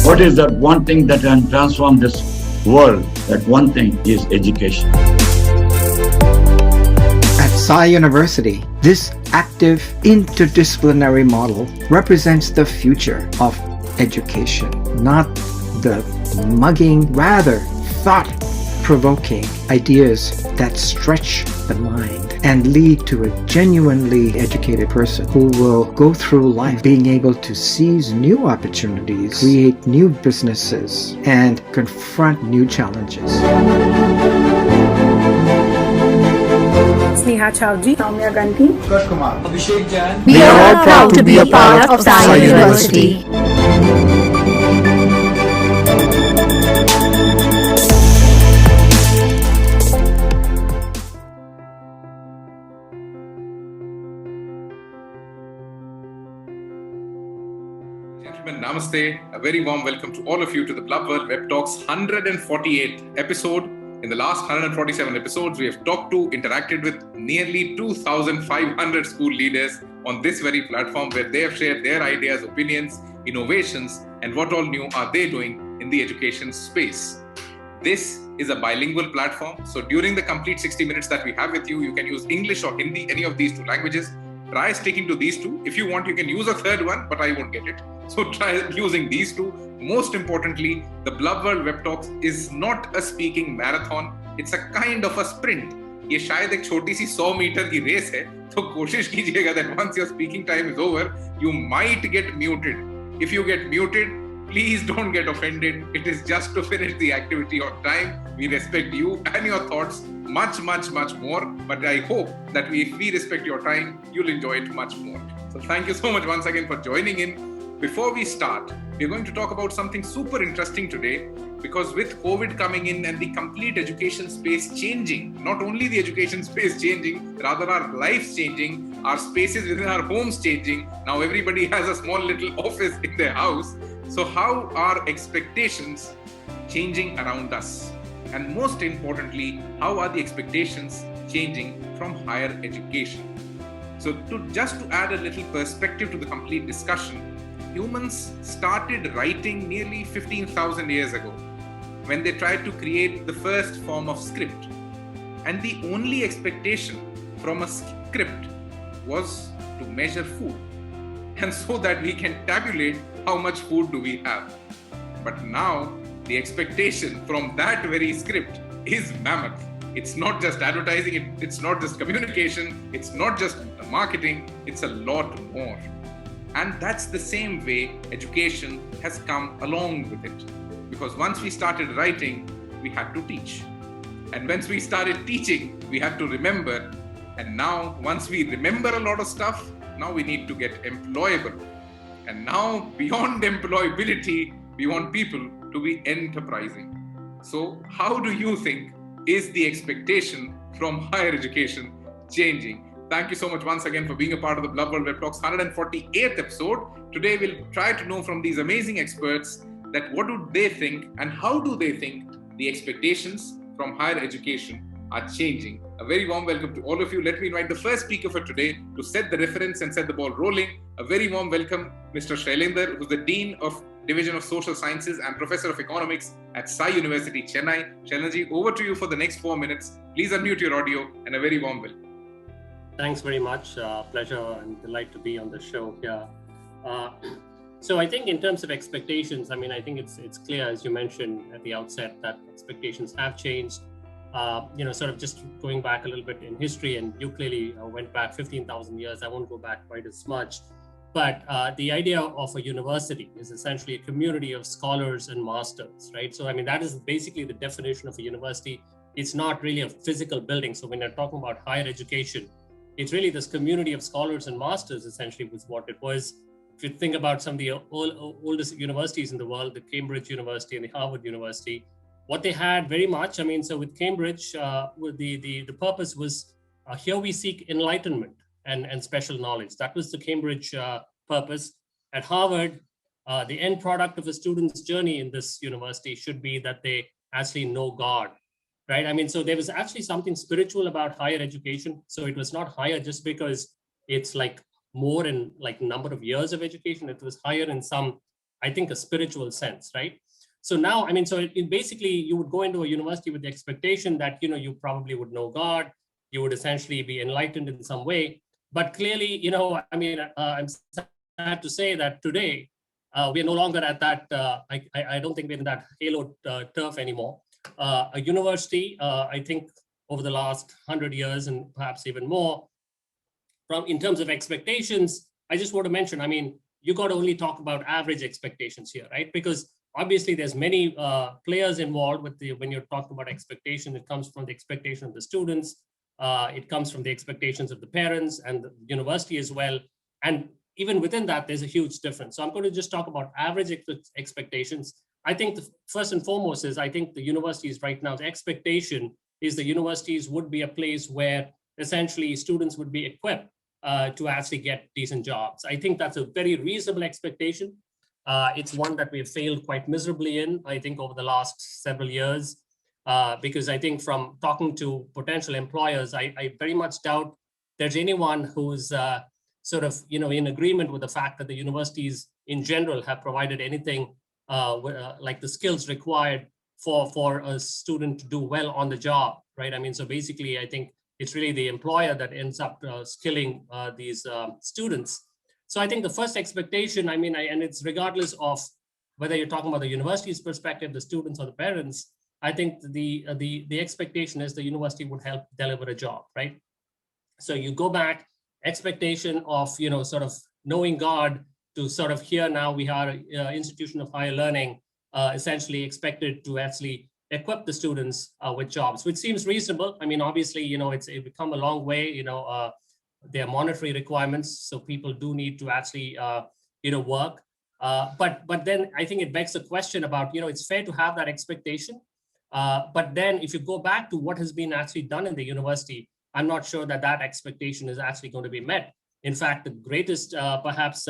What is that one thing that can transform this world? That one thing is education. At Sai University, this active interdisciplinary model represents the future of education, not the mugging, rather thought-provoking ideas that stretch the mind and lead to a genuinely educated person who will go through life being able to seize new opportunities, create new businesses, and confront new challenges. Sneha Chowdhury, Soumya Gandhi, Utkarsh Kumar, Abhishek Jain. We are all proud to be a part of Sai University. Gentlemen, namaste. A very warm welcome to all of you to the Blub World Web Talks 148th episode. In the last 147 episodes, we have talked to, interacted with nearly 2,500 school leaders on this very platform where they have shared their ideas, opinions, innovations, and what all new are they doing in the education space. This is a bilingual platform. So during the complete 60 minutes that we have with you, you can use English or Hindi, any of these two languages. Try sticking to these two. If you want, you can use a third one, but I won't get it. So try using these two. Most importantly, the Blub World Web Talks is not a speaking marathon. It's a kind of a sprint. ये शायद एक छोटी सी 100 metre की race है, तो कोशिश कीजिएगा that once your speaking time is over, you might get muted. If you get muted, please don't get offended. It is just to finish the activity on time. We respect you and your thoughts much more. But I hope that if we respect your time, you'll enjoy it much more. So thank you so much once again for joining in. Before we start, we're going to talk about something super interesting today, because with COVID coming in and the complete education space changing, not only the education space changing, rather our lives changing, our spaces within our homes changing. Now everybody has a small little office in their house. So how are expectations changing around us? And most importantly, how are the expectations changing from higher education? So just to add a little perspective to the complete discussion, humans started writing nearly 15,000 years ago when they tried to create the first form of script. And the only expectation from a script was to measure food, and so that we can tabulate how much food do we have. But now the expectation from that very script is mammoth. It's not just advertising, it's not just communication, it's not just marketing, it's a lot more. And that's the same way education has come along with it. Because once we started writing, we had to teach. And once we started teaching, we had to remember. And now, once we remember a lot of stuff, now we need to get employable. And now, beyond employability, we want people to be enterprising. So, how do you think is the expectation from higher education changing? Thank you so much once again for being a part of the Blub World Web Talks 148th episode. Today, we'll try to know from these amazing experts that what do they think and how do they think the expectations from higher education are changing. A very warm welcome to all of you. Let me invite the first speaker for today to set the reference and set the ball rolling. A very warm welcome, Mr. Shailendra, who's the Dean of Division of Social Sciences and Professor of Economics at Sai University, Chennai. Shailendra, over to you for the next 4 minutes. Please unmute your audio and a very warm welcome. Thanks very much. Pleasure and delight to be on the show here. So I think in terms of expectations, I mean, I think it's clear, as you mentioned at the outset, that expectations have changed. Sort of just going back a little bit in history, and you clearly went back 15,000 years. I won't go back quite as much. But the idea of a university is essentially a community of scholars and masters, right? So, I mean, that is basically the definition of a university. It's not really a physical building. So when you're talking about higher education, it's really this community of scholars and masters essentially was what it was. If you think about some of the oldest universities in the world, the Cambridge University and the Harvard University, what they had very much, I mean, so with Cambridge, the purpose was, here we seek enlightenment and special knowledge. That was the Cambridge purpose. At Harvard, the end product of a student's journey in this university should be that they actually know God, right? I mean, so there was actually something spiritual about higher education. So it was not higher just because it's like more in like number of years of education. It was higher in some I think, a spiritual sense, right? So now, I mean, so basically you would go into a university with the expectation that, you probably would know God, you would essentially be enlightened in some way. But clearly, I mean, I'm sad to say that today, we are no longer at that, I don't think we're in that halo turf anymore. A university, I think over the last 100 years and perhaps even more, in terms of expectations, I just want to mention, I mean, you got to only talk about average expectations here, right? Because obviously there's many players involved when you're talking about expectation. It comes from the expectation of the students, it comes from the expectations of the parents and the university as well. And even within that, there's a huge difference. So I'm going to just talk about average expectations. I think first and foremost is, I think the universities right now, the expectation is the universities would be a place where essentially students would be equipped to actually get decent jobs. I think that's a very reasonable expectation. It's one that we've failed quite miserably in, I think, over the last several years, because I think from talking to potential employers, I very much doubt there's anyone who's sort of, in agreement with the fact that the universities in general have provided anything like the skills required for a student to do well on the job, right? I mean, so basically, I think it's really the employer that ends up skilling these students. So I think the first expectation, I mean, and it's regardless of whether you're talking about the university's perspective, the students or the parents, I think the expectation is the university would help deliver a job, right? So you go back, expectation of, sort of knowing God, to sort of here now we are an institution of higher learning, essentially expected to actually equip the students with jobs, which seems reasonable. I mean, obviously, it's come a long way, there are monetary requirements, so people do need to actually, work. But then I think it begs the question about, it's fair to have that expectation. But then if you go back to what has been actually done in the university, I'm not sure that that expectation is actually going to be met. In fact, the greatest perhaps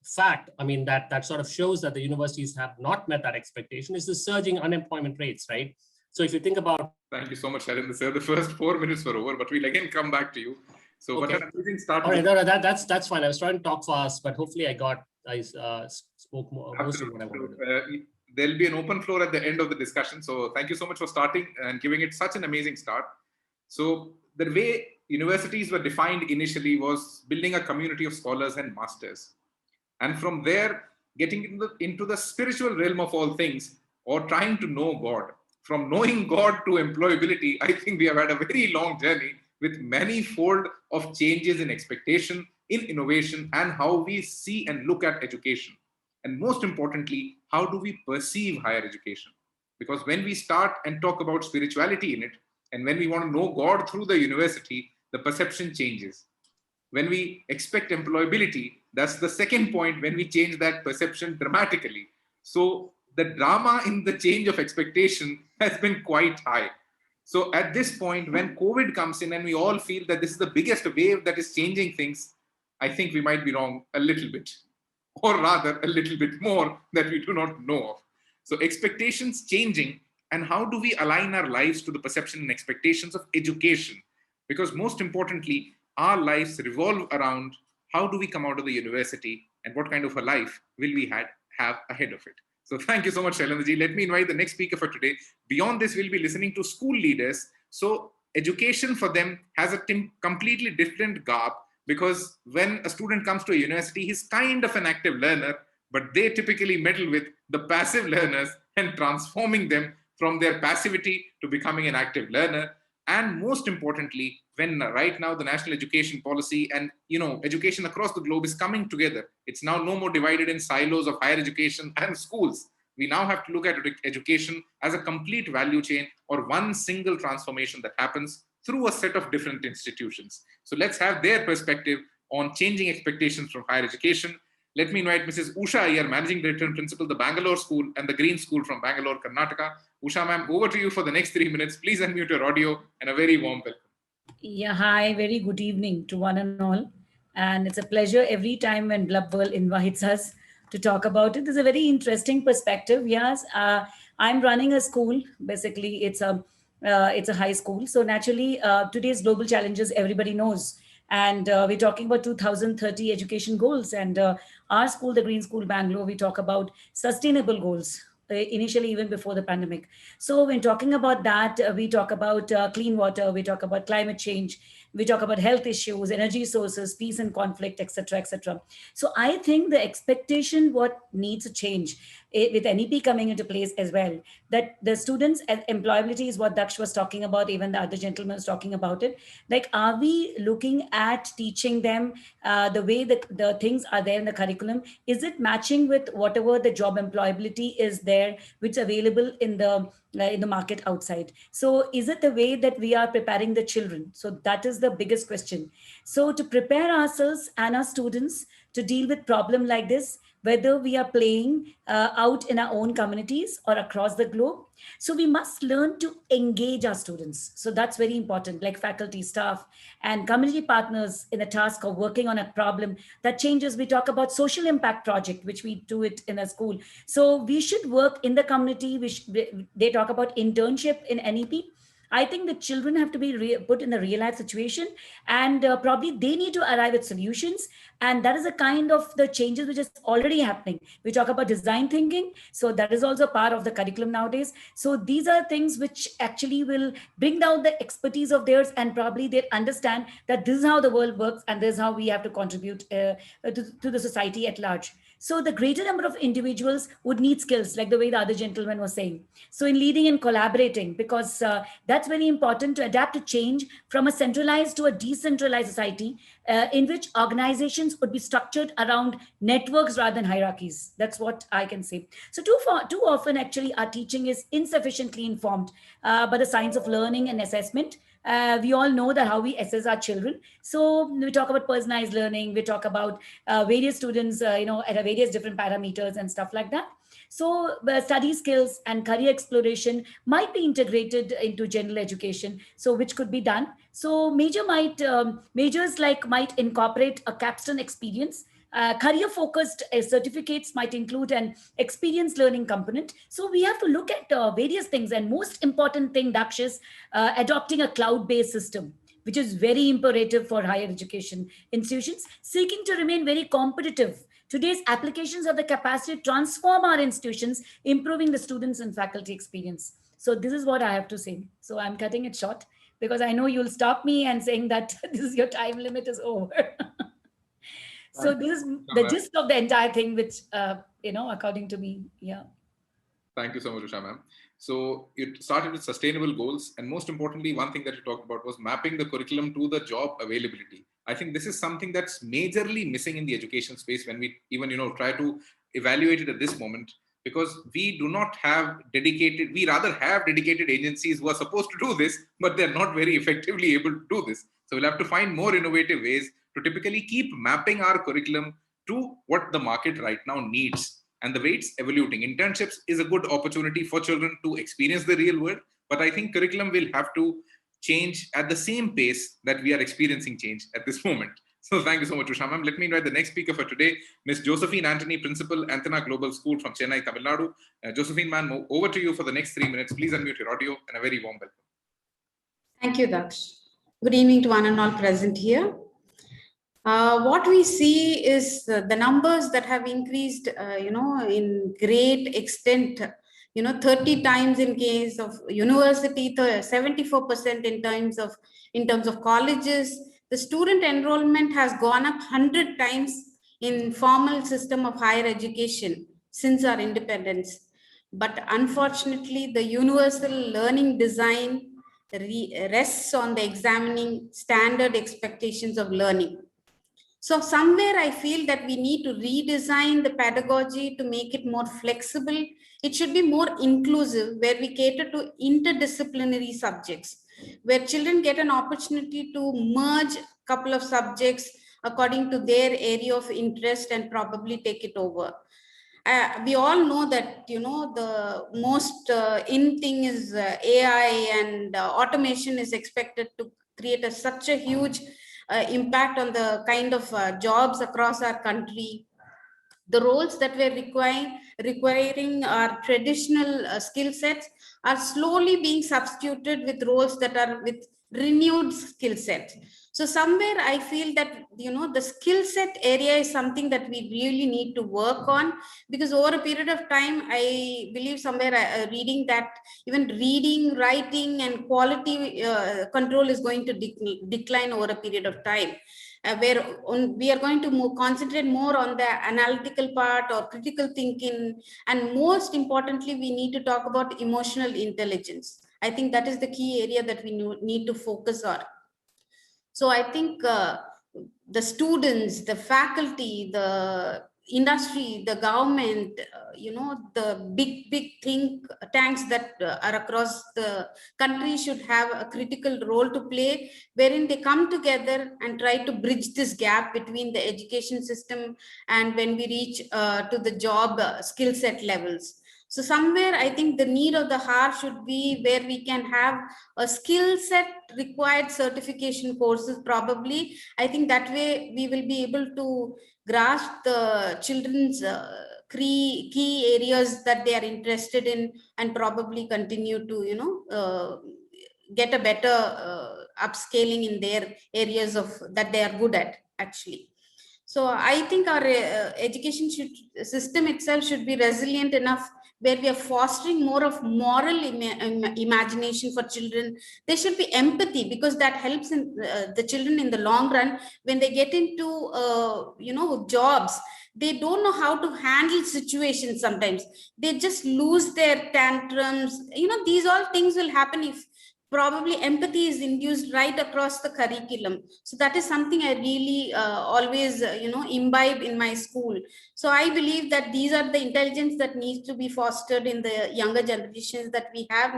fact, I mean, that sort of shows that the universities have not met that expectation is the surging unemployment rates, right? So if you think about... Thank you so much, Harinder, sir. The first 4 minutes were over, but we'll again come back to you. So okay. What an amazing start. All right, no, that's fine. I was trying to talk fast, but hopefully I spoke more. Most of what I wanted to. There'll be an open floor at the end of the discussion. So thank you so much for starting and giving it such an amazing start. So the way universities were defined initially was building a community of scholars and masters. And from there, getting into the spiritual realm of all things, or trying to know God. From knowing God to employability, I think we have had a very long journey with manifold of changes in expectation, in innovation, and how we see and look at education. And most importantly, how do we perceive higher education? Because when we start and talk about spirituality in it, and when we want to know God through the university, the perception changes. When we expect employability, that's the second point when we change that perception dramatically. So the drama in the change of expectation has been quite high. So at this point, when COVID comes in and we all feel that this is the biggest wave that is changing things, I think we might be wrong a little bit, or rather a little bit more that we do not know of. So expectations changing, and how do we align our lives to the perception and expectations of education? Because most importantly, our lives revolve around how do we come out of the university and what kind of a life will we have ahead of it. So thank you so much, Shailendraji. Let me invite the next speaker for today. Beyond this, we'll be listening to school leaders. So education for them has a completely different garb, because when a student comes to a university, he's kind of an active learner, but they typically meddle with the passive learners and transforming them from their passivity to becoming an active learner. And most importantly, when right now the national education policy and education across the globe is coming together, it's now no more divided in silos of higher education and schools. We now have to look at education as a complete value chain, or one single transformation that happens through a set of different institutions. So let's have their perspective on changing expectations from higher education. Let me invite Mrs. Usha Iyer, Managing Director and Principal, the Bangalore School and the Green School from Bangalore, Karnataka. Usha ma'am, over to you for the next 3 minutes. Please unmute your audio, and a very warm welcome. Yeah, hi, very good evening to one and all. And it's a pleasure every time when Blub World invites us to talk about it. There's a very interesting perspective. Yes, I'm running a school. Basically, it's a high school. So naturally, today's global challenges, everybody knows. And we're talking about 2030 education goals. And our school, the Green School Bangalore, we talk about sustainable goals. Initially, even before the pandemic. So, when talking about that, we talk about clean water, we talk about climate change, we talk about health issues, energy sources, peace and conflict, etc., etc. So, I think the expectation what needs a change with NEP coming into place as well, that the students and employability is what Daksh was talking about, even the other gentleman was talking about it. Like, are we looking at teaching them the way the things are there in the curriculum? Is it matching with whatever the job employability is there, which is available in the market outside? So is it the way that we are preparing the children? So that is the biggest question. So to prepare ourselves and our students to deal with problem like this, whether we are playing out in our own communities or across the globe. So we must learn to engage our students. So that's very important, like faculty, staff, and community partners in the task of working on a problem that changes. We talk about social impact project, which we do it in a school. So we should work in the community. They talk about internship in NEP. I think the children have to be put in a real life situation, and probably they need to arrive at solutions. And that is a kind of the changes which is already happening. We talk about design thinking. So that is also part of the curriculum nowadays. So these are things which actually will bring down the expertise of theirs, and probably they understand that this is how the world works and this is how we have to contribute to the society at large. So the greater number of individuals would need skills, like the way the other gentleman was saying. So in leading and collaborating, because that's very important to adapt to change from a centralized to a decentralized society in which organizations would be structured around networks rather than hierarchies. That's what I can say. So too often, actually, our teaching is insufficiently informed by the science of learning and assessment. We all know that how we assess our children. So we talk about personalized learning. We talk about various students, at various different parameters and stuff like that. So study skills and career exploration might be integrated into general education. So which could be done. So majors might incorporate a capstone experience. Career-focused certificates might include an experience learning component. So we have to look at various things. And most important thing, Daksh, is adopting a cloud-based system, which is very imperative for higher education institutions seeking to remain very competitive. Today's applications have the capacity to transform our institutions, improving the students and faculty experience. So this is what I have to say. So I'm cutting it short because I know you'll stop me and saying that this is your time limit is over. So this is the gist of the entire thing, which, according to me, yeah. Thank you so much, Usha ma'am. So it started with sustainable goals. And most importantly, one thing that you talked about was mapping the curriculum to the job availability. I think this is something that's majorly missing in the education space when we even, try to evaluate it at this moment, because we do not have we rather have dedicated agencies who are supposed to do this, but they're not very effectively able to do this. So we'll have to find more innovative ways to typically keep mapping our curriculum to what the market right now needs. And the way it's evolving. Internships is a good opportunity for children to experience the real world, but I think curriculum will have to change at the same pace that we are experiencing change at this moment. So thank you so much, Usha ma'am. Let me invite the next speaker for today, Ms. Josephine Anthony, Principal, Antenna Global School from Chennai, Tamil Nadu. Josephine ma'am, over to you for the next 3 minutes. Please unmute your audio and a very warm welcome. Thank you, Daksh. Good evening to one and all present here. What we see is the numbers that have increased, in great extent, 30 times in case of university, 74% in terms of colleges. The student enrollment has gone up 100 times in formal system of higher education since our independence. But unfortunately, the universal learning design rests on the examining standard expectations of learning. So somewhere I feel that we need to redesign the pedagogy to make it more flexible. It should be more inclusive, where we cater to interdisciplinary subjects, where children get an opportunity to merge a couple of subjects according to their area of interest and probably take it over. We all know that, the most in thing is AI, and automation is expected to create such a huge impact on the kind of jobs across our country. The roles that were requiring our traditional skill sets are slowly being substituted with roles that are with renewed skill sets. So somewhere I feel that, the skill set area is something that we really need to work on, because over a period of time, I believe somewhere reading that even reading, writing, and quality control is going to decline over a period of time. Where we are going to concentrate more on the analytical part or critical thinking, and most importantly, we need to talk about emotional intelligence. I think that is the key area that we need to focus on. So I think the students, the faculty, the industry, the government, the big think tanks that are across the country should have a critical role to play, wherein they come together and try to bridge this gap between the education system and when we reach to the job skill set levels. So somewhere I think the need of the hour should be where we can have a skill set required certification courses probably. I think that way we will be able to grasp the children's key areas that they are interested in, and probably continue to get a better upscaling in their areas of that they are good at actually. So I think our education system itself should be resilient enough, where we are fostering more of moral imagination for children. There should be empathy, because that helps in the children in the long run. When they get into jobs, they don't know how to handle situations. Sometimes they just lose their tantrums. These all things will happen if probably empathy is induced right across the curriculum. So that is something I really always imbibe in my school. So I believe that these are the intelligence that needs to be fostered in the younger generations that we have.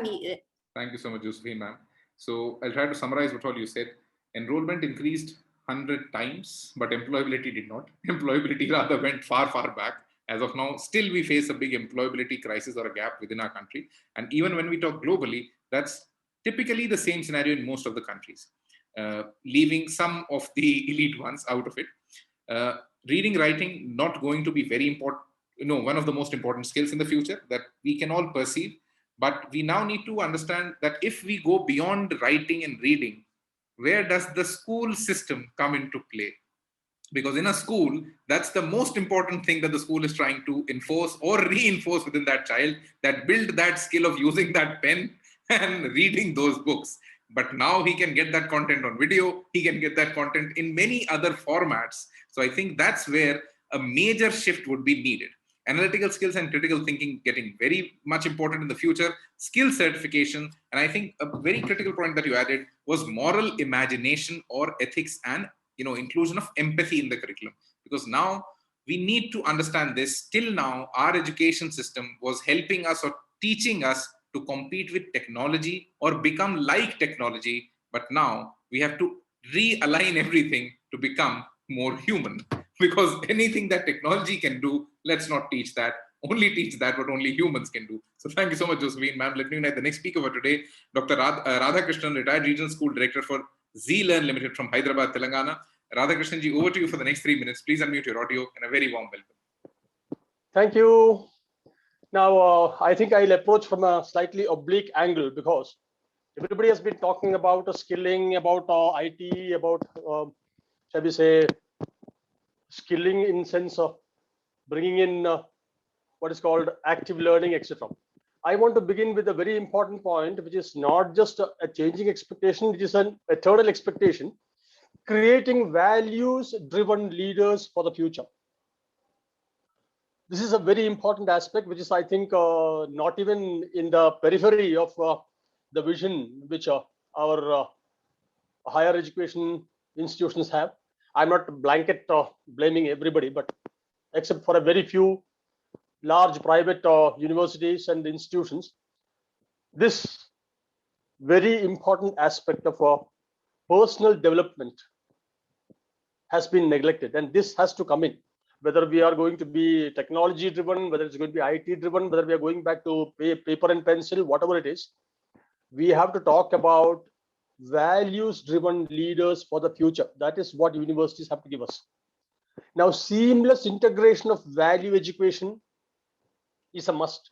Thank you so much, Josephine, ma'am. So I'll try to summarize what all you said. Enrollment increased 100 times, but employability did not. Employability rather went far back. As of now, still we face a big employability crisis or a gap within our country. And even when we talk globally, that's typically the same scenario in most of the countries, leaving some of the elite ones out of it. Reading, writing, not going to be very important, one of the most important skills in the future that we can all perceive. But we now need to understand that if we go beyond writing and reading, where does the school system come into play? Because in a school, that's the most important thing that the school is trying to enforce or reinforce within that child, that build that skill of using that pen and reading those books. But now he can get that content on video, he can get that content in many other formats. So I think that's where a major shift would be needed. Analytical skills and critical thinking getting very much important in the future, skill certification, and I think a very critical point that you added was moral imagination or ethics and inclusion of empathy in the curriculum. Because now we need to understand this. Till now, our education system was helping us or teaching us to compete with technology or become like technology. But now we have to realign everything to become more human. Because anything that technology can do, let's not teach that. Only teach that what only humans can do. So thank you so much, Josephine, ma'am. Let me invite the next speaker for today, Dr. Radhakrishnan, retired Regional School Director for Z-Learn Limited from Hyderabad, Telangana. Radhakrishnan ji, over to you for the next 3 minutes. Please unmute your audio and a very warm welcome. Thank you. Now, I think I'll approach from a slightly oblique angle, because everybody has been talking about skilling, about IT, about, shall we say, skilling in sense of bringing in what is called active learning, etc. I want to begin with a very important point, which is not just a changing expectation, it is an eternal expectation, creating values-driven leaders for the future. This is a very important aspect, which is, I think, not even in the periphery of the vision which our higher education institutions have. I'm not blanket blaming everybody, but except for a very few large private universities and institutions, this very important aspect of personal development has been neglected, and this has to come in. Whether we are going to be technology driven, whether it's going to be IT driven, whether we are going back to paper and pencil, whatever it is, we have to talk about values driven leaders for the future. That is what universities have to give us. Now, seamless integration of value education is a must.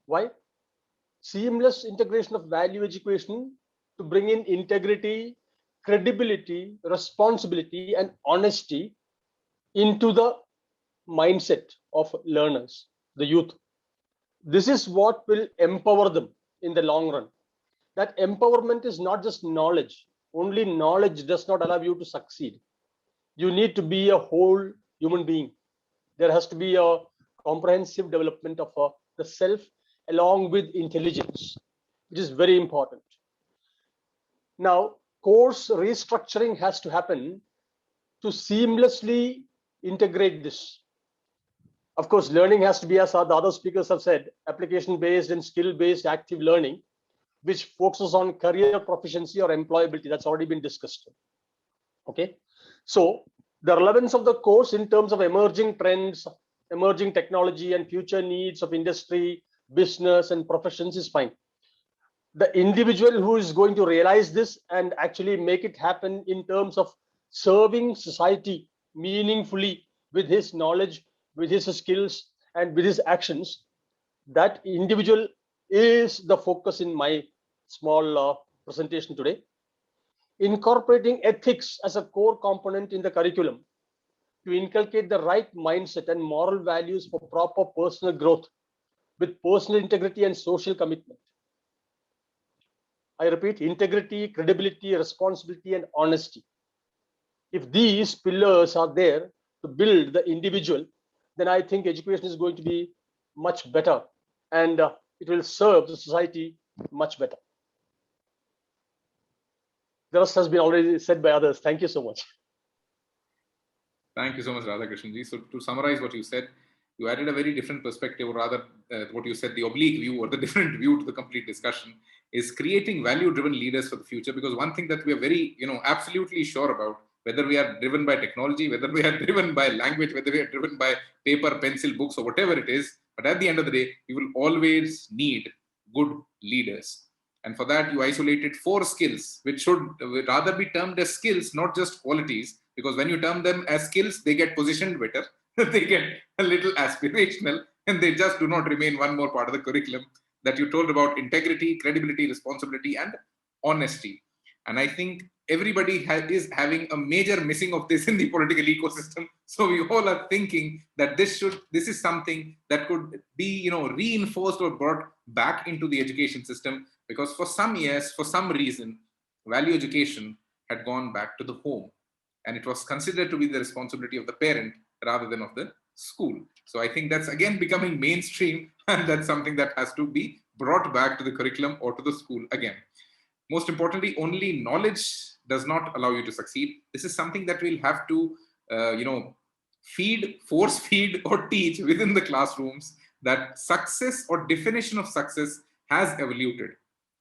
Why? Seamless integration of value education to bring in integrity, credibility, responsibility, and honesty into the mindset of learners, the youth. This is what will empower them in the long run. That empowerment is not just knowledge. Only knowledge does not allow you to succeed. You need to be a whole human being. There has to be a comprehensive development of the self along with intelligence, which is very important. Now, course restructuring has to happen to seamlessly integrate this. Of course, learning has to be, as the other speakers have said, application-based and skill-based active learning, which focuses on career proficiency or employability. That's already been discussed. Okay, so the relevance of the course in terms of emerging trends, emerging technology, and future needs of industry, business, and professions is fine. The individual who is going to realize this and actually make it happen in terms of serving society meaningfully with his knowledge, with his skills, and with his actions, that individual is the focus in my small presentation today. Incorporating ethics as a core component in the curriculum to inculcate the right mindset and moral values for proper personal growth with personal integrity and social commitment. I repeat, integrity, credibility, responsibility, and honesty. If these pillars are there to build the individual, then I think education is going to be much better, and it will serve the society much better. The rest has been already said by others. Thank you so much. Thank you so much, Radhakrishnan. So to summarize what you said, you added a very different perspective, or rather what you said, the oblique view or the different view to the complete discussion is creating value-driven leaders for the future. Because one thing that we are very, absolutely sure about, whether we are driven by technology, whether we are driven by language, whether we are driven by paper, pencil, books, or whatever it is, but at the end of the day, we will always need good leaders. And for that, you isolated 4 skills, which should rather be termed as skills, not just qualities, because when you term them as skills, they get positioned better, they get a little aspirational, and they just do not remain one more part of the curriculum that you told about: integrity, credibility, responsibility, and honesty. And I think everybody is having a major missing of this in the political ecosystem. So we all are thinking that this is something that could be, reinforced or brought back into the education system, because for some years, for some reason, value education had gone back to the home, and it was considered to be the responsibility of the parent rather than of the school. So I think that's again becoming mainstream, and that's something that has to be brought back to the curriculum or to the school again. Most importantly, only knowledge does not allow you to succeed. This is something that we'll have to, force feed or teach within the classrooms, that success or definition of success has evolved.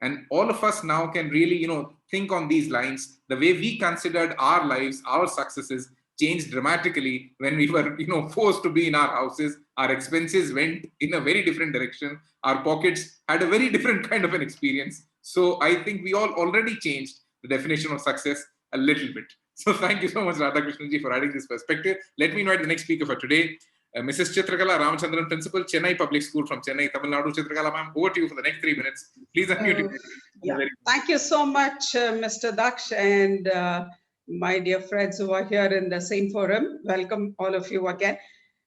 And all of us now can really, think on these lines. The way we considered our lives, our successes changed dramatically when we were, forced to be in our houses. Our expenses went in a very different direction. Our pockets had a very different kind of an experience. So I think we all already changed the definition of success a little bit. So thank you so much, Radhakrishnan ji, for adding this perspective. Let me invite the next speaker for today, Mrs. Chitrakala Ramachandran, Principal, Chennai Public School from Chennai, Tamil Nadu. Chitrakala ma'am, over to you for the next 3 minutes. Please unmute. Thank you so much, Mr. Daksh, and my dear friends who are here in the same forum. Welcome all of you again.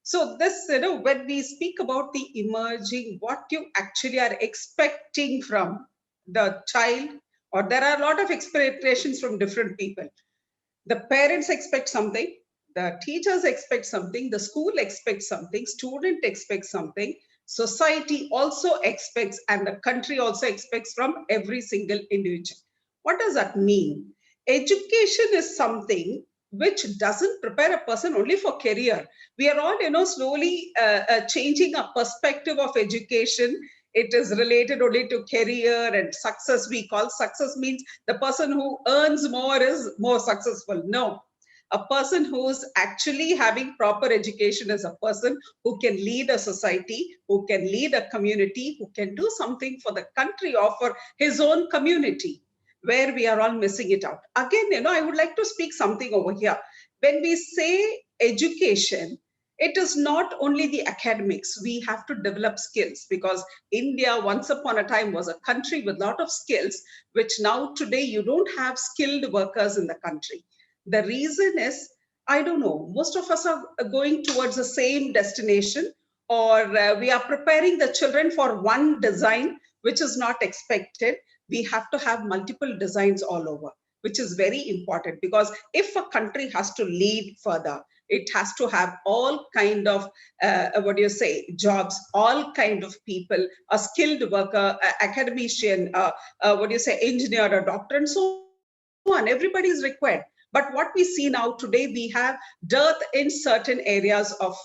So this, when we speak about the emerging, what you actually are expecting from the child, or there are a lot of expectations from different people. The parents expect something, the teachers expect something, the school expects something, student expects something, society also expects, and the country also expects from every single individual. What does that mean? Education is something which doesn't prepare a person only for career. We are all, slowly changing our perspective of education. It is related only to career and success. We call success means the person who earns more is more successful. No, a person who's actually having proper education is a person who can lead a society, who can lead a community, who can do something for the country or for his own community, where we are all missing it out. Again, I would like to speak something over here. when we say education, it is not only the academics. We have to develop skills, because India once upon a time was a country with a lot of skills, which now today you don't have skilled workers in the country. The reason is, I don't know, most of us are going towards the same destination, or we are preparing the children for one design, which is not expected. We have to have multiple designs all over, which is very important, because if a country has to lead further, it has to have all kind of, jobs, all kind of people, a skilled worker, academician, engineer, a doctor, and so on. Everybody is required. But what we see now today, we have dearth in certain areas of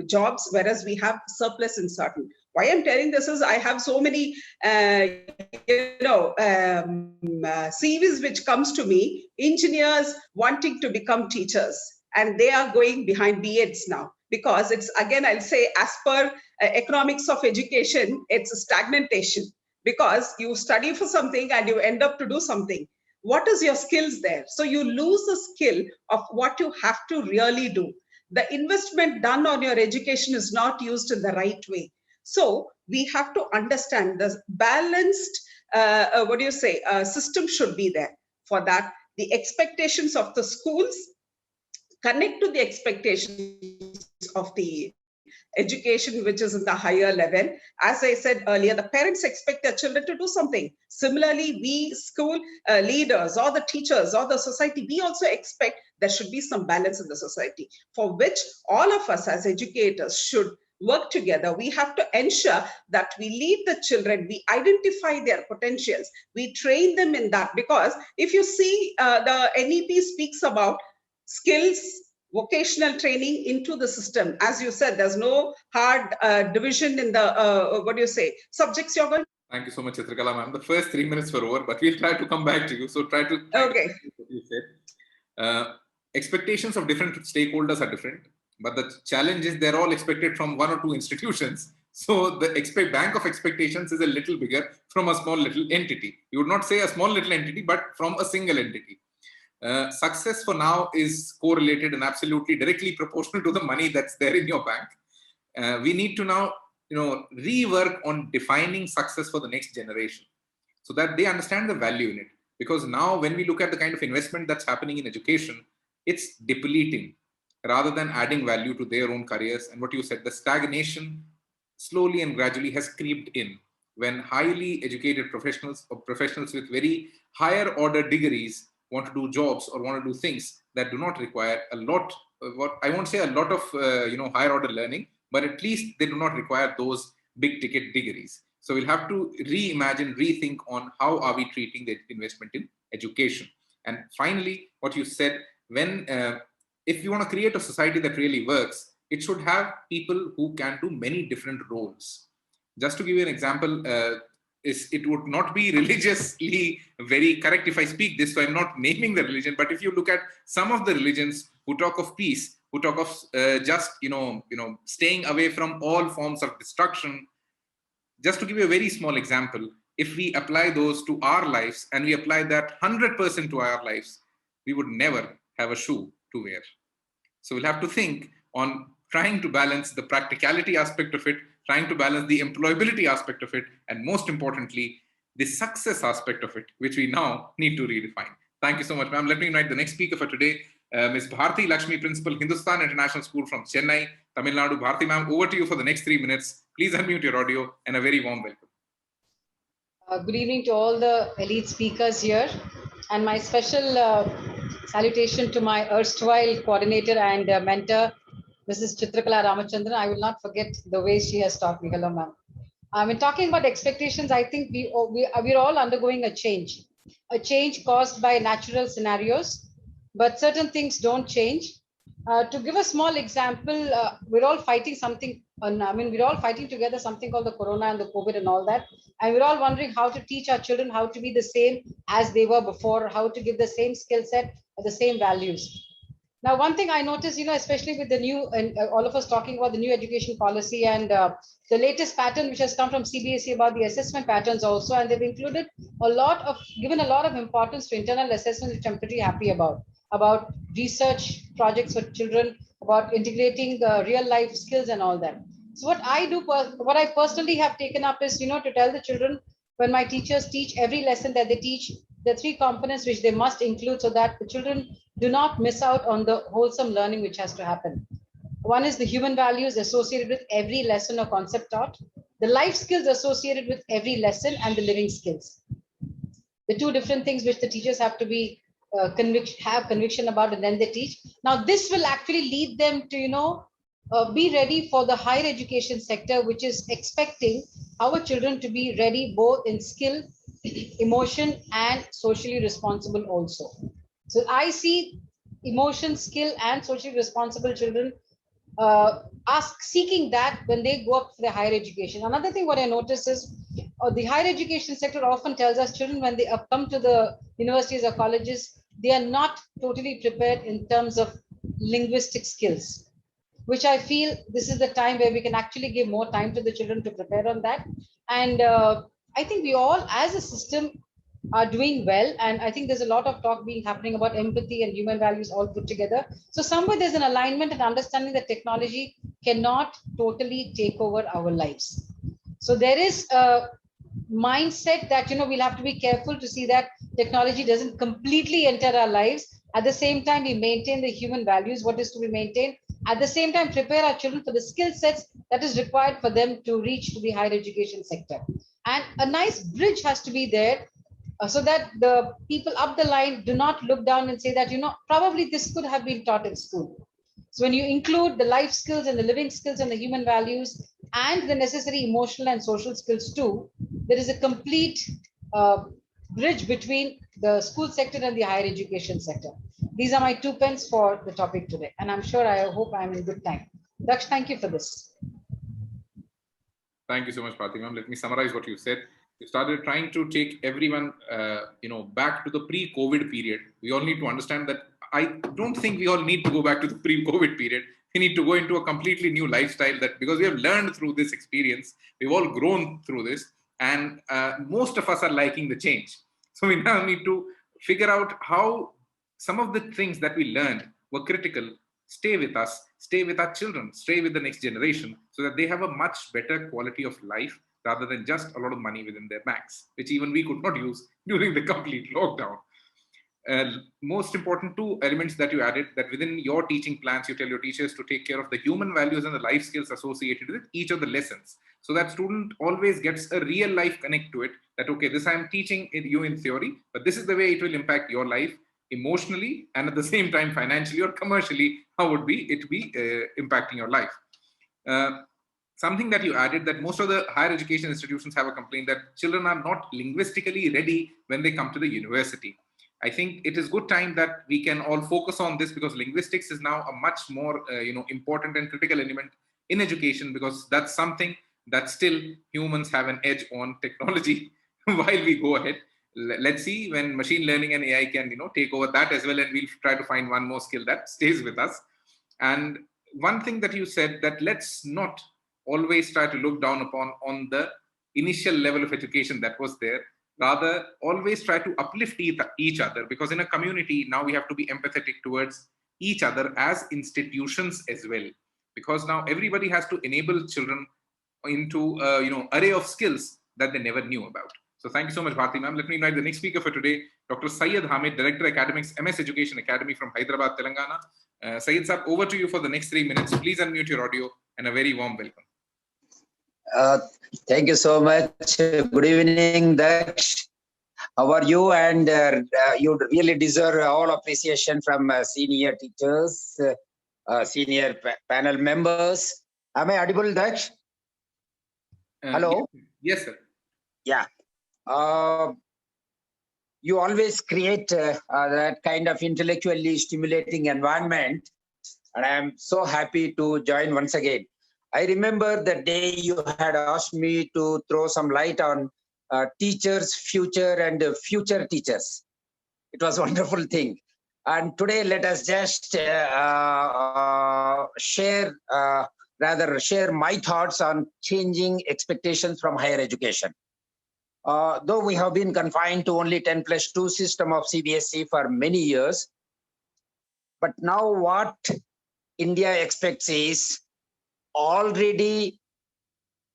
jobs, whereas we have surplus in certain. Why I'm telling this is I have so many, CVs which comes to me, engineers wanting to become teachers, and they are going behind B.Eds now, because it's, again, I'll say, as per economics of education, it's a stagnation, because you study for something and you end up to do something. What is your skills there? So you lose the skill of what you have to really do. The investment done on your education is not used in the right way. So we have to understand the balanced, system should be there. For that, the expectations of the schools connect to the expectations of the education, which is in the higher level. As I said earlier, the parents expect their children to do something. Similarly, we school leaders or the teachers or the society, we also expect there should be some balance in the society, for which all of us as educators should work together. We have to ensure that we lead the children, we identify their potentials, we train them in that. Because if you see, the NEP speaks about skills, vocational training into the system. As you said, there's no hard division in the, subjects you're going. Thank you so much, Chitrikala ma'am. The first 3 minutes were over, but we'll try to come back to you. So try to Okay. What you said. Expectations of different stakeholders are different, but the challenge is they're all expected from one or two institutions. So the bank of expectations is a little bigger from a small little entity. You would not say a small little entity, but from a single entity. Success for now is correlated and absolutely directly proportional to the money that's there in your bank. We need to now, rework on defining success for the next generation, so that they understand the value in it. Because now when we look at the kind of investment that's happening in education, it's depleting rather than adding value to their own careers. And what you said, the stagnation slowly and gradually has creeped in when highly educated professionals or professionals with very higher order degrees want to do jobs or want to do things that do not require a lot, what I won't say a lot of, higher order learning, but at least they do not require those big ticket degrees. So we'll have to reimagine, rethink on how are we treating the investment in education. And finally, what you said, if you want to create a society that really works, it should have people who can do many different roles. Just to give you an example, it would not be religiously very correct if I speak this, so I'm not naming the religion, but if you look at some of the religions who talk of peace, who talk of staying away from all forms of destruction, just to give you a very small example, if we apply those to our lives and we apply that 100% to our lives, we would never have a shoe to wear. So we'll have to think on trying to balance the practicality aspect of it, trying to balance the employability aspect of it, and most importantly, the success aspect of it, which we now need to redefine. Thank you so much, ma'am. Let me invite the next speaker for today, Ms. Bharti Lakshmi, Principal, Hindustan International School from Chennai, Tamil Nadu. Bharti, ma'am, over to you for the next 3 minutes. Please unmute your audio and a very warm welcome. Good evening to all the elite speakers here, and my special salutation to my erstwhile coordinator and mentor, Mrs. Chitrikala Ramachandran. I will not forget the way she has taught me. Hello, ma'am. When talking about expectations, I think we're all undergoing a change caused by natural scenarios, but certain things don't change. To give a small example, we're all fighting something. We're all fighting together something called the corona and the COVID and all that. And we're all wondering how to teach our children how to be the same as they were before, how to give the same skill set or the same values. Now, one thing I noticed, especially with the new, and all of us talking about the new education policy and the latest pattern, which has come from CBSE about the assessment patterns also, and they've included given a lot of importance to internal assessment, which I'm pretty happy about. about research projects for children, about integrating real life skills and all that. So what I do, what I personally have taken up is, to tell the children, when my teachers teach every lesson that they teach, the three components which they must include so that the children do not miss out on the wholesome learning which has to happen. One is the human values associated with every lesson or concept taught, the life skills associated with every lesson, and the living skills. The two different things which the teachers have to be have conviction about, and then they teach. Now, this will actually lead them to, be ready for the higher education sector, which is expecting our children to be ready both in skill, emotion, and socially responsible also. So I see emotion, skill, and socially responsible children seeking that when they go up for their higher education. Another thing what I notice is the higher education sector often tells us children when they come to the universities or colleges, they are not totally prepared in terms of linguistic skills, which I feel this is the time where we can actually give more time to the children to prepare on that. And I think we all as a system are doing well. And I think there's a lot of talk being happening about empathy and human values all put together. So somewhere there's an alignment and understanding that technology cannot totally take over our lives. So there is a mindset that, we'll have to be careful to see that technology doesn't completely enter our lives. At the same time, we maintain the human values, what is to be maintained. At the same time, prepare our children for the skill sets that is required for them to reach to the higher education sector. And a nice bridge has to be there so that the people up the line do not look down and say that, probably this could have been taught in school. So when you include the life skills and the living skills and the human values and the necessary emotional and social skills too, there is a complete bridge between the school sector and the higher education sector. These are my 2 pence for the topic today. And I'm sure, I hope I'm in good time. Daksh, thank you for this. Thank you so much, Pratima. Let me summarize what you said. You started trying to take everyone, back to the pre-COVID period. We all need to understand that I don't think we all need to go back to the pre-COVID period. We need to go into a completely new lifestyle, that because we have learned through this experience, we've all grown through this, and most of us are liking the change. So we now need to figure out how some of the things that we learned were critical stay with us, stay with our children, stay with the next generation, so that they have a much better quality of life rather than just a lot of money within their banks, which even we could not use during the complete lockdown. Most important 2 elements that you added, that within your teaching plans, you tell your teachers to take care of the human values and the life skills associated with each of the lessons. So that student always gets a real life connect to it, that, okay, this I'm teaching you in theory, but this is the way it will impact your life emotionally, and at the same time, financially or commercially, how would it be impacting your life. Something that you added, that most of the higher education institutions have a complaint that children are not linguistically ready when they come to the university. I think it is good time that we can all focus on this, because linguistics is now a much more important and critical element in education, because that's something that still humans have an edge on technology while we go ahead. Let's see when machine learning and AI can take over that as well, and we'll try to find one more skill that stays with us. And one thing that you said, that let's not always try to look down upon on the initial level of education that was there. Rather, always try to uplift each other, because in a community now we have to be empathetic towards each other as institutions as well, because now everybody has to enable children into array of skills that they never knew about. So thank you so much, Bharti ma'am. Let me invite the next speaker for today, Dr. Syed Hamid, Director Academics, MS Education Academy from Hyderabad, Telangana. Syed sir, over to you for the next 3 minutes. Please unmute your audio, and a very warm welcome. Thank you so much. Good evening, Daksh. How are you? And you really deserve all appreciation from senior teachers, senior panel members. Am I audible, Daksh? Hello? Yes, sir. Yeah. You always create that kind of intellectually stimulating environment, and I am so happy to join once again. I remember the day you had asked me to throw some light on teachers' future and future teachers. It was a wonderful thing. And today, let us just share my thoughts on changing expectations from higher education. Though we have been confined to only 10+2 system of CBSE for many years, But now what India expects is already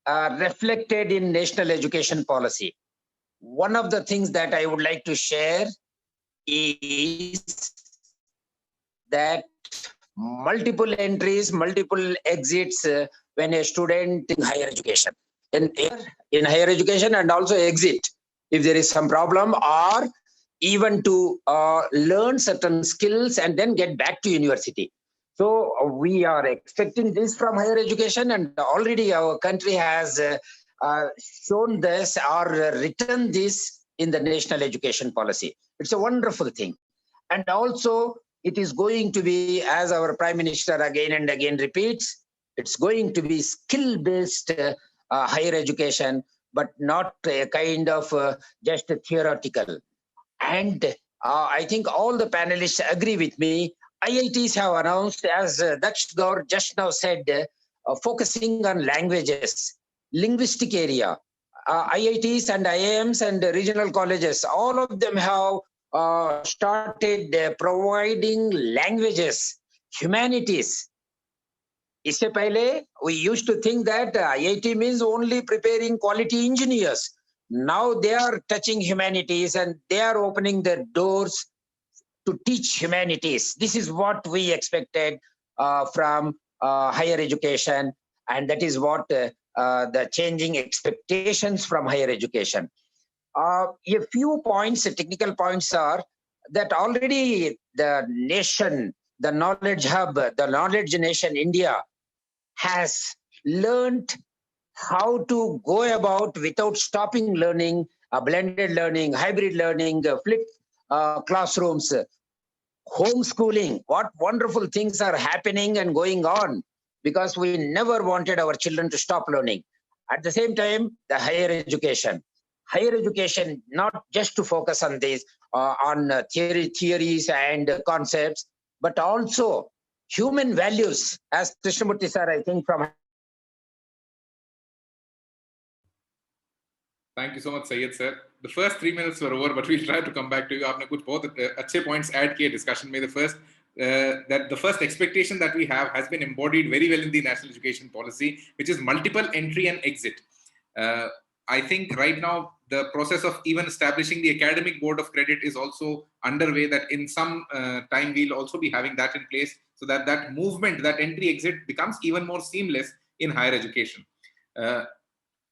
reflected in national education policy. One of the things that I would like to share is that multiple entries, multiple exits when a student in higher education, in higher education and also exit if there is some problem, or even to learn certain skills and then get back to university. So we are expecting this from higher education, and already our country has shown this or written this in the national education policy. It's a wonderful thing. And also it is going to be, as our Prime Minister again and again repeats, it's going to be skill-based higher education, but not a kind of just theoretical. And I think all the panelists agree with me. IITs have announced, as Daksh Gaur just now said, focusing on languages, linguistic area. IITs and IIMs and regional colleges, all of them have started providing languages, humanities. Isse pehle, we used to think that IIT means only preparing quality engineers. Now they are touching humanities and they are opening their doors to teach humanities. This is what we expected from higher education, and that is what the changing expectations from higher education. A few points, technical points are that already the nation, the knowledge hub, the knowledge nation India has learned how to go about without stopping learning, blended learning, hybrid learning, flipped classrooms, homeschooling. What wonderful things are happening and going on, because we never wanted our children to stop learning. At the same time, the higher education. Higher education, not just to focus on this, on theories and concepts, but also human values, as Krishnamurti sir, I think from. Thank you so much, Syed sir. The first 3 minutes were over, but we'll try to come back to you. आपने कुछ बहुत अच्छे points add किए discussion में. The first that the first expectation that we have has been embodied very well in the national education policy, which is multiple entry and exit. I think right now the process of even establishing the academic board of credit is also underway, that in some time we'll also be having that in place, so that that movement, that entry exit becomes even more seamless in higher education.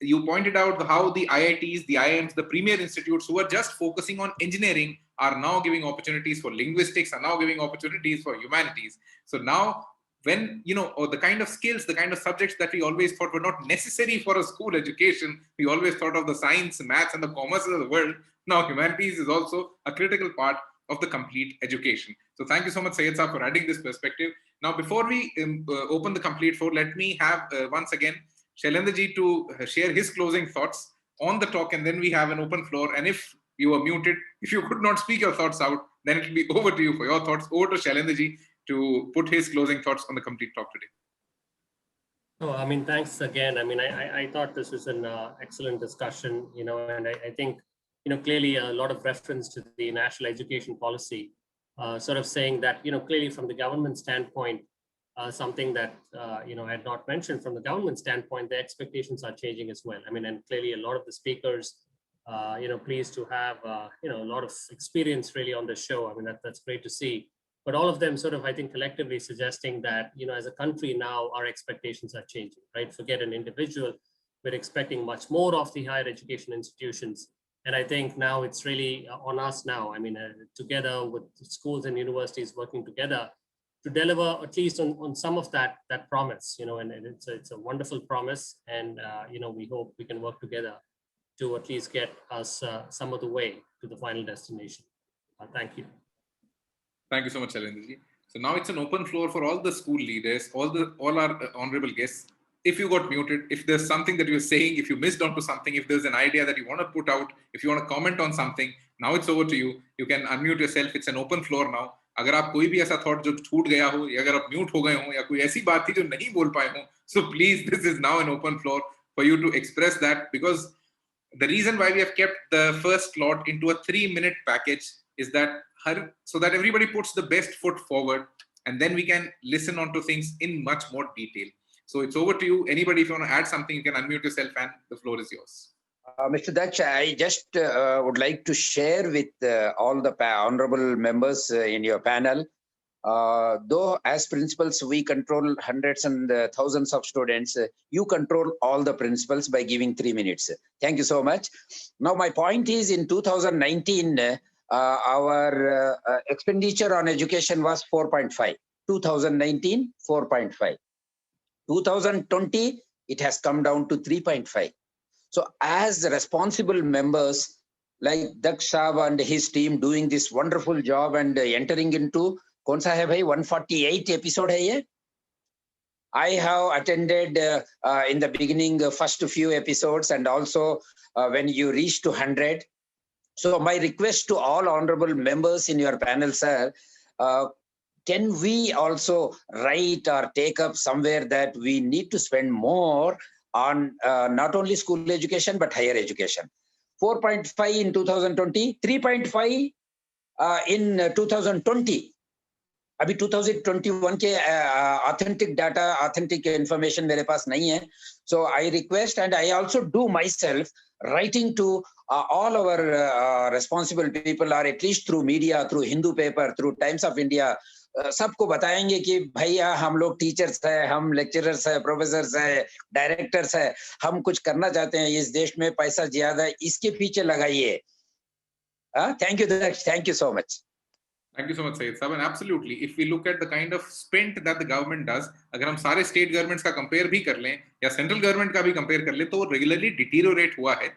You pointed out how the IITs, the IIMs, the premier institutes who are just focusing on engineering are now giving opportunities for linguistics, are now giving opportunities for humanities. So now when, you know, or the kind of skills, the kind of subjects that we always thought were not necessary for a school education, we always thought of the science, maths, and the commerces of the world. Now humanities is also a critical part of the complete education. So thank you so much, Syed Saab, for adding this perspective. Now, before we open the complete floor, let me have once again Shailendraji to share his closing thoughts on the talk, and then we have an open floor. And if you are muted, if you could not speak your thoughts out, then it will be over to you for your thoughts. Over to Shailendraji to put his closing thoughts on the complete talk today. Oh, I mean, thanks again. I mean, I thought this was an excellent discussion, you know, and I think, you know, clearly a lot of reference to the national education policy, sort of saying that, you know, clearly from the government standpoint, something that, you know, I had not mentioned from the government standpoint, the expectations are changing as well. I mean, and clearly a lot of the speakers, you know, pleased to have, you know, a lot of experience really on the show. I mean, that's great to see. But all of them sort of, I think, collectively suggesting that, you know, as a country now, our expectations are changing, right? Forget an individual, we're expecting much more of the higher education institutions. And I think now it's really on us now. I mean, together with schools and universities working together to deliver at least on some of that promise, you know, and it's a wonderful promise. And, you know, we hope we can work together to at least get us some of the way to the final destination. Thank you. Thank you so much, Shailendraji. So now it's an open floor for all the school leaders, all our honorable guests. If you got muted, if there's something that you're saying, if you missed onto something, if there's an idea that you want to put out, if you want to comment on something, now it's over to you. You can unmute yourself. It's an open floor now. अगर आप कोई भी ऐसा thought जो छूट गया हो, या अगर आप mute हो गए हो, या कोई ऐसी बात थी जो नहीं बोल पाए हो, so please, this is now an open floor for you to express that, because the reason why we have kept the first slot into a 3-minute package is that so that everybody puts the best foot forward. and then we can listen on to things in much more detail. So it's over to you. Anybody, if you want to add something, you can unmute yourself and the floor is yours. Mr. Daksh, I just would like to share with all the honorable members in your panel. Though as principals, we control hundreds and thousands of students, you control all the principals by giving 3 minutes. Thank you so much. Now, my point is in 2019, our expenditure on education was 4.5. 2019, 4.5. 2020, it has come down to 3.5. So as responsible members like Daksh Saab and his team doing this wonderful job and entering into कौन सा है भाई 148 episode है ये? I have attended in the beginning first few episodes and also when you reach to 100. So my request to all honorable members in your panel, sir, can we also write or take up somewhere that we need to spend more on not only school education but higher education? 4.5 in 2020, 3.5 in 2020. अभी 2021 के authentic data, authentic information मेरे पास नहीं है. So I request and I also do myself writing to all our responsible people, or at least through media, through Hindu paper, through Times of India, सबको बताएंगे कि भैया हम लोग टीचर्स हैं, हम लेक्चरर्स हैं, प्रोफेसर्स हैं, डायरेक्टर्स हैं, हम कुछ करना चाहते हैं, इस देश में पैसा ज्यादा है, इसके पीछे लगाइए. Thank you, thank you so much. Thank you so much, Syed Sahab. And absolutely, if we look at the kind of spend that the government does, अगर हम सारे state governments का compare भी कर लें या central government का भी compare कर लें, तो regularly deteriorate हुआ है.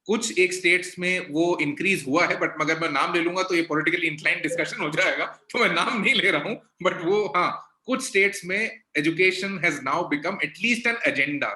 कुछ एक states में वो increase हुआ है, but मगर मैं नाम ले लूंगा तो ये politically inclined discussion हो जाएगा, तो मैं नाम नहीं ले रहा हूँ. But वो हाँ, कुछ states में education has now become at least an agenda.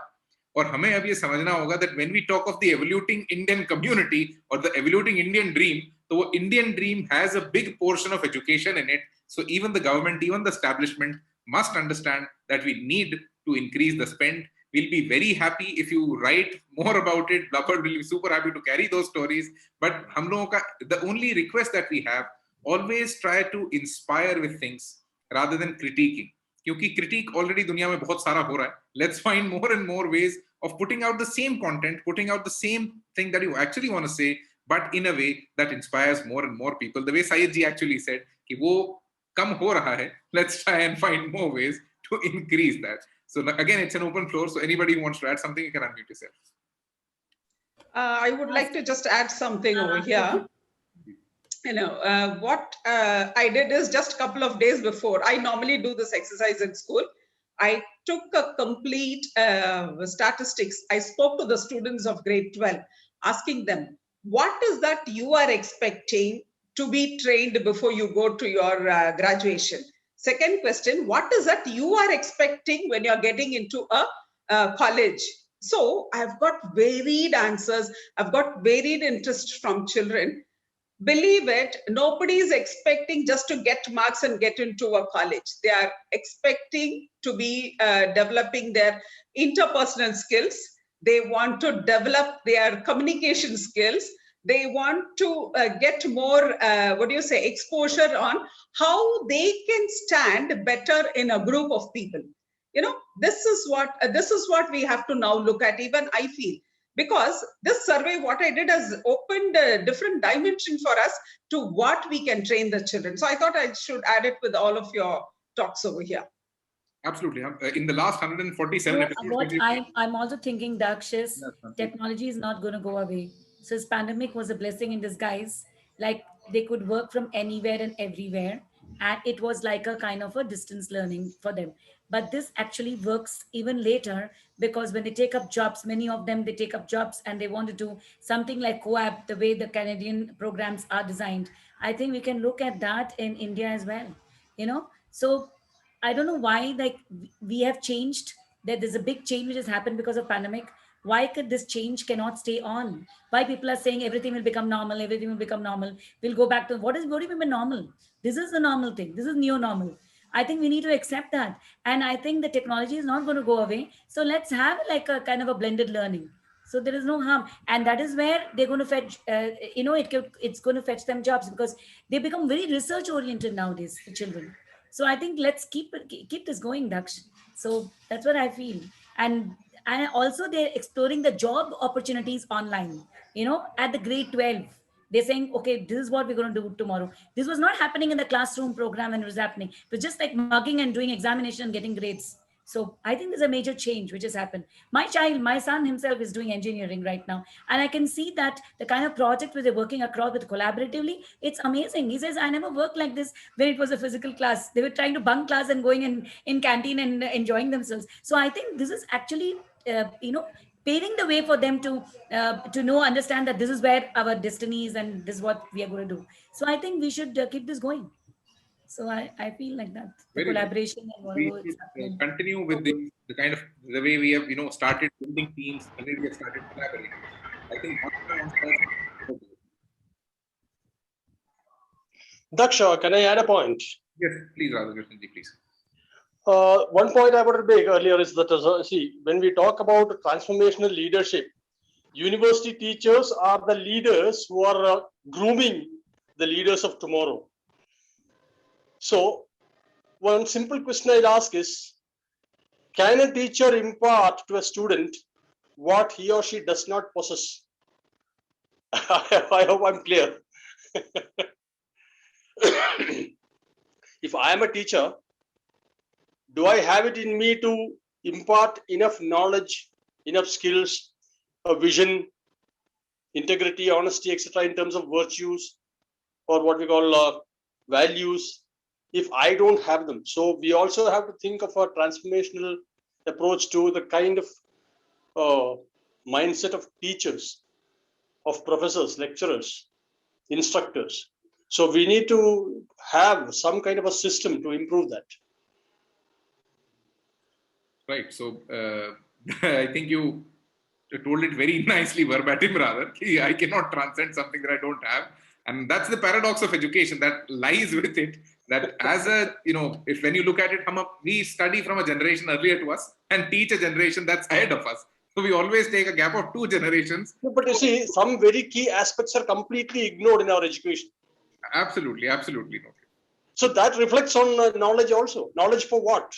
और हमें अब ये समझना होगा that when we talk of the evoluting Indian community or the evoluting Indian dream, so Indian dream has a big portion of education in it. So even the government, even the establishment must understand that we need to increase the spend. We'll be very happy if you write more about it. Blub World will be super happy to carry those stories. But the only request that we have, always try to inspire with things rather than critiquing. क्योंकि critique already दुनिया में बहुत सारा हो रहा है. Let's find more and more ways of putting out the same content, putting out the same thing that you actually want to say, but in a way that inspires more and more people. The way Syed ji actually said, कि वो कम हो रहा है, let's try and find more ways to increase that. So again, it's an open floor. So anybody who wants to add something, you can unmute yourself. I would like to just add something over here. You know, what I did is just a couple of days before, I normally do this exercise in school. I took a complete statistics. I spoke to the students of grade 12, asking them, what is that you are expecting to be trained before you go to your graduation? Second question, what is that you are expecting when you're getting into a college? So I've got varied answers. I've got varied interest from children. Believe it, nobody is expecting just to get marks and get into a college. They are expecting to be developing their interpersonal skills. They want to develop their communication skills. They want to get more, exposure on how they can stand better in a group of people. You know, this is what we have to now look at. Even I feel, because this survey, what I did has opened a different dimension for us to what we can train the children. So I thought I should add it with all of your talks over here. Absolutely. In the last 147 episodes. I'm also thinking, Daksh, technology is not going to go away. So this pandemic was a blessing in disguise. Like they could work from anywhere and everywhere. And it was like a kind of a distance learning for them. But this actually works even later, because when they take up jobs, many of them, they take up jobs and they want to do something like co-op, the way the Canadian programs are designed. I think we can look at that in India as well, you know. So I don't know why, like, we have changed, that there's a big change which has happened because of pandemic. Why could this change cannot stay on? Why people are saying everything will become normal, everything will become normal. We'll go back to, what do you mean by normal? This is the normal thing. This is new normal. I think we need to accept that. And I think the technology is not going to go away. So let's have like a kind of a blended learning. So there is no harm. And that is where they're going to fetch, it's going to fetch them jobs, because they become very research oriented nowadays, the children. So I think let's keep this going, Daksh. So that's what I feel. And also they're exploring the job opportunities online, at the grade 12. They're saying, okay, this is what we're going to do tomorrow. This was not happening in the classroom program and it was happening. It was just like mugging and doing examination and getting grades. So I think there's a major change which has happened. My son himself is doing engineering right now. And I can see that the kind of project where they're working across with collaboratively, it's amazing. He says, I never worked like this when it was a physical class. They were trying to bunk class and going in canteen and enjoying themselves. So I think this is actually, paving the way for them to understand that this is where our destiny is and this is what we are going to do. So I think we should keep this going. So I feel like that the Very collaboration and we whatever. should continue with the kind of the way we have started building teams and then we have started collaborating. I think Daksha, can I add a point? yes, please, Radhakrishnan ji, please. One point I wanted to make earlier is that, when we talk about transformational leadership, university teachers are the leaders who are grooming the leaders of tomorrow. So, one simple question I'd ask is, can a teacher impart to a student what he or she does not possess? I hope I'm clear. If I am a teacher, do I have it in me to impart enough knowledge, enough skills, a vision, integrity, honesty, etc., in terms of virtues or what we call values, if I don't have them? So we also have to think of a transformational approach to the kind of mindset of teachers, of professors, lecturers, instructors. So we need to have some kind of a system to improve that. Right. So I think you told it very nicely, verbatim rather. I cannot transcend something that I don't have. And that's the paradox of education that lies with it. That as a, if when you look at it, we study from a generation earlier to us and teach a generation that's ahead of us. So we always take a gap of 2 generations. But you see, some very key aspects are completely ignored in our education. Absolutely. So that reflects on knowledge also. Knowledge for what?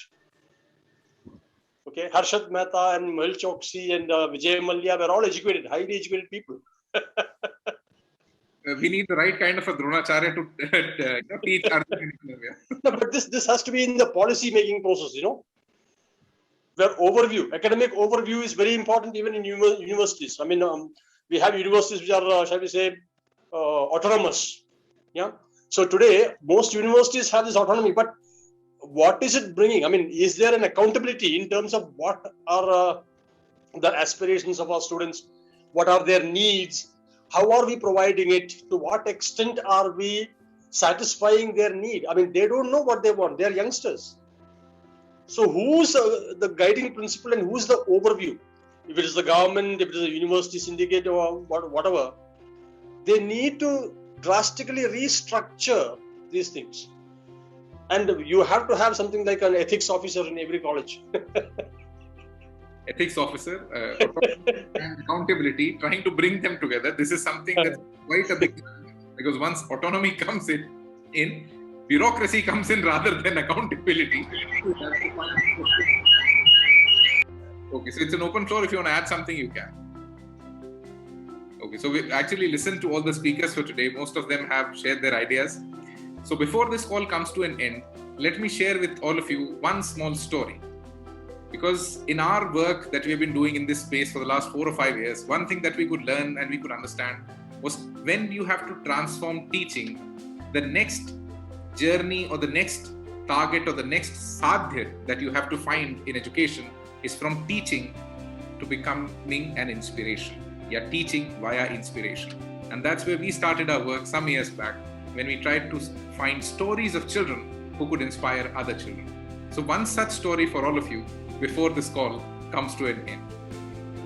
Okay, Harshad Mehta and Mahil Choksi and Vijay Mallya were all educated, highly educated people. We need the right kind of a Dronacharya to teach Arjun. No, but this has to be in the policy making process, where academic overview is very important even in universities. I mean, we have universities which are, shall we say, autonomous. Yeah. So today, most universities have this autonomy, but what is it bringing? I mean, is there an accountability in terms of what are the aspirations of our students? What are their needs? How are we providing it? To what extent are we satisfying their need? I mean, they don't know what they want. They're youngsters. So who's the guiding principle and who's the overview? If it is the government, if it is a university syndicate or whatever, they need to drastically restructure these things. And you have to have something like an ethics officer in every college. Ethics officer, and accountability, trying to bring them together. This is something that's quite a big challenge, because once autonomy comes in, bureaucracy comes in rather than accountability. Okay, so it's an open floor. If you want to add something, you can. Okay, so we've actually listened to all the speakers for today. Most of them have shared their ideas. So before this call comes to an end, let me share with all of you one small story. Because in our work that we have been doing in this space for the last 4 or 5 years, one thing that we could learn and we could understand was when you have to transform teaching, the next journey or the next target or the next sadhya that you have to find in education is from teaching to becoming an inspiration. Yeah, teaching via inspiration. And that's where we started our work some years back, when we tried to find stories of children who could inspire other children. So one such story for all of you before this call comes to an end.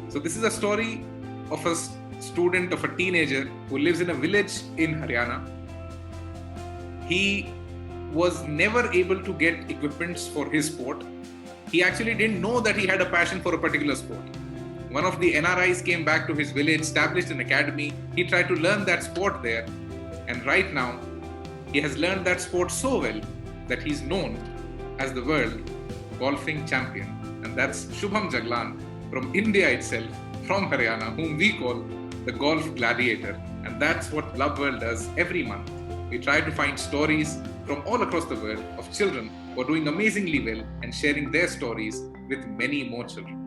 So this is a story of a student, of a teenager who lives in a village in Haryana. He was never able to get equipments for his sport. He actually didn't know that he had a passion for a particular sport. One of the NRIs came back to his village, established an academy. He tried to learn that sport there. And right now, he has learned that sport so well that he's known as the world golfing champion. And that's Shubham Jaglan from India itself, from Haryana, whom we call the golf gladiator. And that's what Blub World does every month. We try to find stories from all across the world of children who are doing amazingly well and sharing their stories with many more children.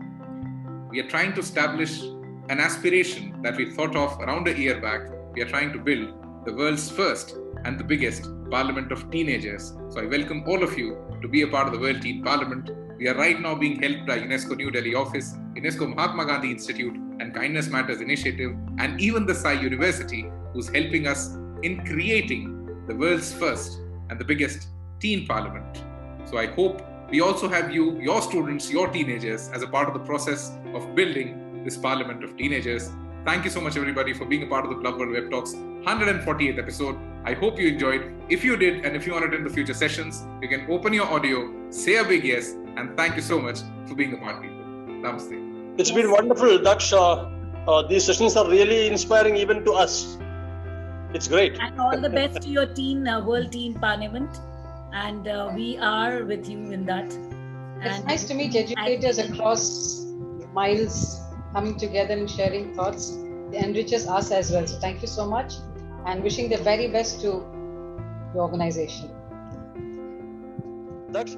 We are trying to establish an aspiration that we thought of around a year back. We are trying to build the world's first and the biggest parliament of teenagers. So I welcome all of you to be a part of the World Teen Parliament. We are right now being helped by UNESCO New Delhi office, UNESCO Mahatma Gandhi Institute and Kindness Matters Initiative, and even the Sai University, who's helping us in creating the world's first and the biggest teen parliament. So I hope we also have you, your students, your teenagers as a part of the process of building this parliament of teenagers. Thank you so much, everybody, for being a part of the Blub World Web Talks 148th episode. I hope you enjoyed. If you did, and if you want to attend the future sessions, you can open your audio, say a big yes, and thank you so much for being a part, people. Namaste. It's been wonderful, Daksh. These sessions are really inspiring even to us. It's great. And all the best to your World Teen Parliament. And we are with you in that. It's nice to meet educators across miles coming together and sharing thoughts. It enriches us as well. So thank you so much and wishing the very best to the organization. That's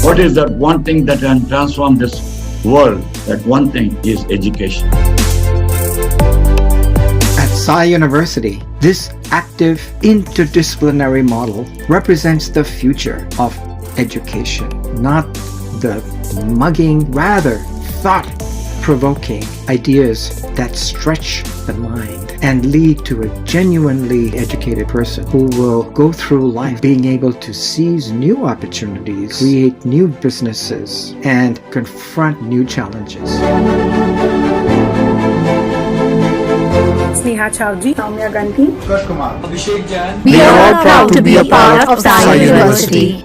What is that one thing that can transform this world? That one thing is education. At Sai University, this active interdisciplinary model represents the future of education, not the mugging, rather thought-provoking ideas that stretch the mind and lead to a genuinely educated person who will go through life being able to seize new opportunities, create new businesses, and confront new challenges. Sneha Chowdhury, Soumya Gandhi, Abhishek Jan. We are all proud to be a part of Sai University.